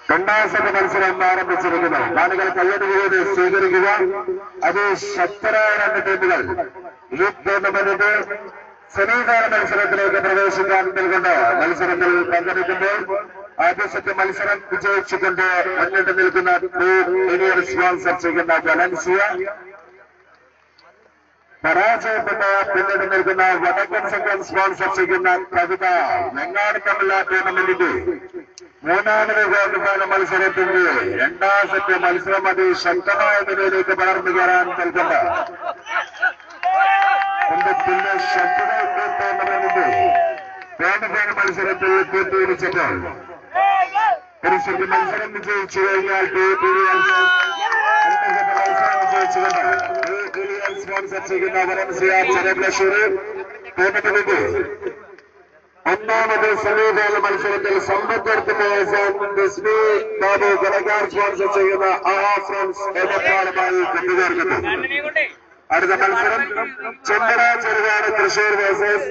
രണ്ടാം സെറ്റ് മത്സരം ആരംഭിച്ചിരിക്കുന്നു. കാണികൾ കയ്യടികളോട് സ്വീകരിക്കുക. അത് ശക്തരായ രണ്ട് ടീമുകൾ ലീഗ് ടൂർണമെന്റിന്റെ സെമിഫൈനൽ മത്സരത്തിലേക്ക് പ്രവേശിക്കാൻ നൽകുന്ന മത്സരത്തിൽ പങ്കെടുക്കുമ്പോൾ ആദ്യ സെറ്റ് മത്സരം വിജയിച്ചുകൊണ്ട് മുന്നിട്ട് നിൽക്കുന്ന സ്പോൺസർ ചെയ്യുന്ന വലൻസിയ, പരാജയപ്പെട്ട പിന്നീട് നിൽക്കുന്ന വടക്കൻ സംഘം സ്പോൺസർ ചെയ്യുന്ന കവിത വെങ്ങാടിത്തമില്ല ടൂർണമെന്റിന്റെ മൂന്നാമത് ക്വാർട്ടർ മത്സരത്തിന്റെ രണ്ടാം സെറ്റ് മത്സരം അതിശക്തമായ നിലയിലേക്ക് വളർന്നു കയറാൻ നൽകുന്ന ശക്തികൾ ടൂർണമെന്റിന്റെ ക്വാർട്ടർ മത്സരത്തിൽ തീർത്തിരിച്ചപ്പോൾ ഒരു സെറ്റ് മത്സരം വിജയിച്ചു കഴിഞ്ഞാൽ സ്പോൺസർ ചെയ്യുന്ന വലൻസിയ ചെറുപ്ലശ്ശൂർ ടൂർണമെന്റിന്റെ ഒന്നാമത് സെമിഫൈനൽ മത്സരത്തിൽ സമ്പത്തെടുത്തുപോയ ബാബു കലക്കാർ സ്പോൺസർ ചെയ്യുന്ന ആഹാ ഫ്രണ്ട്സ് എടപ്പാളുമായി കൊണ്ടുചേർക്കുന്നു. അടുത്ത മത്സരം ചെമ്പട ചെറുകാട് തൃശൂർ വേഴ്സസ്